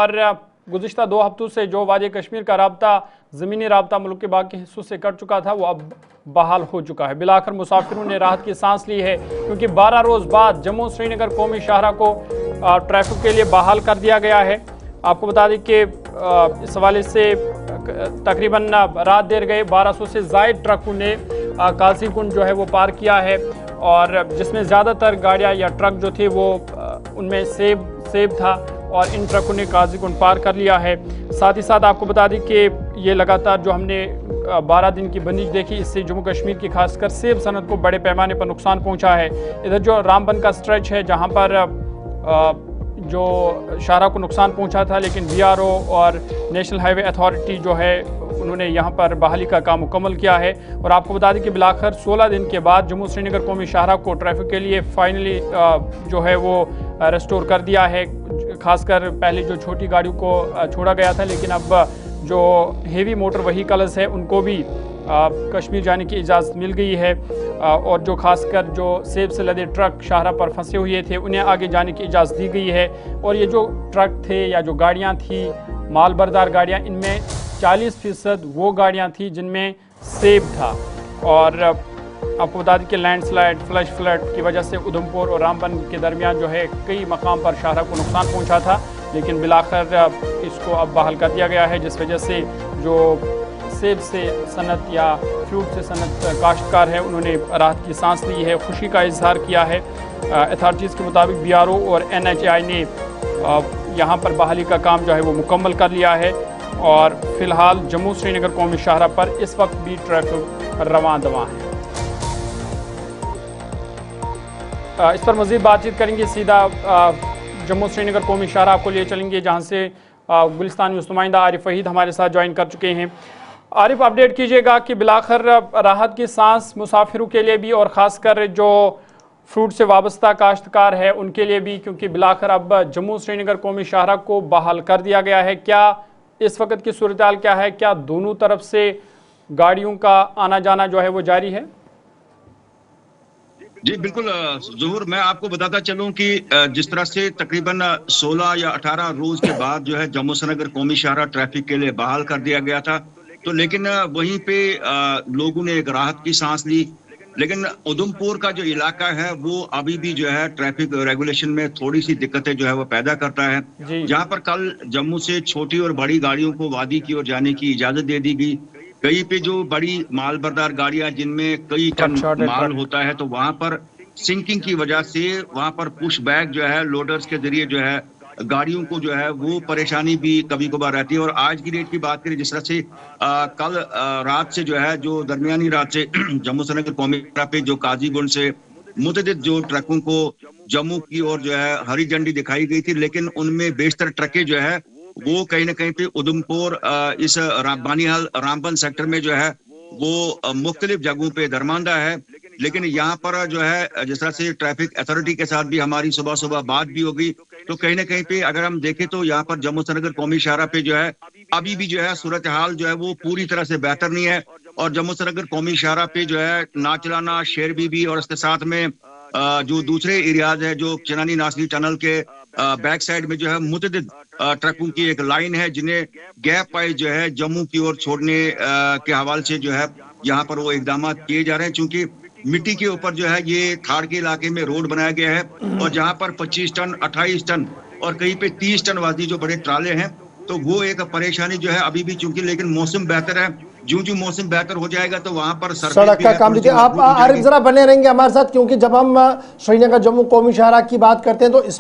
और गुज़िश्ता 2 हफ्तों से जो वादी कश्मीर का राब्ता ज़मीनी राब्ता मुल्क के बाकी हिस्सों से कट चुका था वो अब बहाल हो चुका है। बिलाखिर मुसाफिरों ने राहत की सांस ली है क्योंकि 12 रोज़ बाद जम्मू श्रीनगर कौमी शाहरा को ट्रैफिक के लिए बहाल कर दिया गया है। आपको बता दें कि इस हवाले से तकरीबन रात देर गए 1200 से ज़ायद ट्रकों ने काजीकुंड जो है वो पार किया है और जिसमें ज़्यादातर गाड़ियाँ या ट्रक जो थे वो उनमें सेब था और इन ट्रकों ने काजीकुंड पार कर लिया है। साथ ही साथ आपको बता दें कि ये लगातार जो हमने 12 दिन की बंदिश देखी इससे जम्मू कश्मीर की खासकर सेब सनत को बड़े पैमाने पर नुकसान पहुंचा है। इधर जो रामबन का स्ट्रेच है जहां पर जो शाहरा को नुकसान पहुंचा था, लेकिन BRO और नेशनल हाईवे अथॉरिटी जो है उन्होंने यहां पर बहाली का काम मुकम्मल किया है। और आपको बता दें कि बिलाखिर 16 दिन के बाद जम्मू श्रीनगर कौमी शाहरा को ट्रैफिक के लिए फाइनली जो है वो रेस्टोर कर दिया है। खासकर पहले जो छोटी गाड़ियों को छोड़ा गया था, लेकिन अब जो हेवी मोटर व्हीकल्स है उनको भी कश्मीर जाने की इजाज़त मिल गई है और जो खासकर जो सेब से लदे ट्रक शाहरा पर फंसे हुए थे उन्हें आगे जाने की इजाज़त दी गई है। और ये जो ट्रक थे या जो गाड़ियाँ थी माल बरदार गाड़ियाँ, इनमें 40% वो गाड़ियाँ थी जिनमें सेब था। और आपको बता दें कि लैंडस्लाइड फ्लैश फ्लड की वजह से उधमपुर और रामबन के दरमियान जो है कई मकाम पर शाहरा को नुकसान पहुंचा था, लेकिन बिलाखिर इसको अब बहाल कर दिया गया है, जिस वजह से जो सेब से सनत या फ्रूट से सनत काश्तकार है उन्होंने राहत की सांस ली है, खुशी का इजहार किया है। अथॉरिटीज़ के मुताबिक BRO और NHI ने यहाँ पर बहाली का काम जो है वो मुकम्मल कर लिया है और फ़िलहाल जम्मू श्रीनगर कौमी शाहरा पर इस वक्त भी ट्रैफिक रवां दवां है। इस पर मज़ीद बातचीत करेंगे, सीधा जम्मू श्रीनगर कौमी शाहरा आपको लिए चलेंगे जहाँ से गुलिस्तान न्यूज़ नुमाइंदा आरिफ वहीद हमारे साथ ज्वाइन कर चुके हैं। आरिफ, अपडेट कीजिएगा कि बिलाखिर राहत की सांस मुसाफिरों के लिए भी और ख़ासकर जो फ्रूट से वाबस्ता काश्तकार है उनके लिए भी, क्योंकि बिलाखिर अब जम्मू श्रीनगर कौमी शाहरा को बहाल कर दिया गया है। क्या इस वक्त की सूरत हाल क्या है? क्या दोनों तरफ से गाड़ियों का आना जाना जो है वो जारी है? जी बिल्कुल ज़हूर, मैं आपको बताता चलूं कि जिस तरह से तकरीबन 16 या 18 रोज के बाद जो है जम्मू श्रीनगर कौमी शाहरा ट्रैफिक के लिए बहाल कर दिया गया था, तो लेकिन वहीं पे लोगों ने एक राहत की सांस ली। लेकिन उधमपुर का जो इलाका है वो अभी भी जो है ट्रैफिक रेगुलेशन में थोड़ी सी दिक्कतें जो है वो पैदा करता है। जहां पर कल जम्मू से छोटी और बड़ी गाड़ियों को वादी की ओर जाने की इजाजत दे दी गई, कहीं पे जो बड़ी माल बरदार गाड़ियां जिनमें कई टन माल होता है तो वहां पर सिंकिंग की वजह से वहां पर पुश बैक जो है लोडर्स के जरिए जो है गाड़ियों को जो है वो परेशानी भी कभी कभार रहती है। और आज की डेट की बात करें, जिस तरह से कल रात से जो है जो दरमियानी रात से जम्मू श्रीनगर कौमी पे जो काजीगुंड से मुतअद्दिद जो ट्रकों को जम्मू की ओर जो है हरी झंडी दिखाई गई थी, लेकिन उनमें बेशतर ट्रकें जो है वो कहीं ना कहीं पे उधमपुर इस बानिहाल रामबन सेक्टर में जो है वो मुख्तलिफ जगहों पे दरमांदा है। लेकिन यहाँ पर जो है जिस तरह से ट्रैफिक अथॉरिटी के साथ भी हमारी सुबह सुबह बात भी होगी, तो कहीं ना कहीं पे अगर हम देखें तो यहाँ पर जम्मू श्रीनगर कौमी शाहरा पे जो है अभी भी जो है सूरत हाल जो है वो पूरी तरह से बेहतर नहीं है। और जम्मू श्रीनगर कौमी शाहरा पे जो है नाचलाना, शेर बीबी और इसके साथ में जो दूसरे एरियाज है जो चिनानी नासरी टनल के बैक साइड में जो है मुतअद्दिद ट्रकों की एक लाइन है जिन्हें गैप वाइज जो है जम्मू की ओर छोड़ने के हवाले से जो है यहाँ पर वो इकदाम किए जा रहे हैं। चूंकि मिट्टी के ऊपर जो है ये खाड़ के इलाके में रोड बनाया गया है और जहाँ पर 25 टन 28 टन और कहीं पे 30 टन वादी जो बड़े ट्राले हैं, तो वो एक परेशानी जो है अभी भी, चूंकि लेकिन मौसम बेहतर है, जो मौसम बेहतर हो जाएगा तो वहां पर सड़क का काम लीजिए। आप आरिफ जरा बने रहेंगे हमारे साथ, क्योंकि जब हम श्रीनगर जम्मू कौमी शाहरा की बात करते हैं तो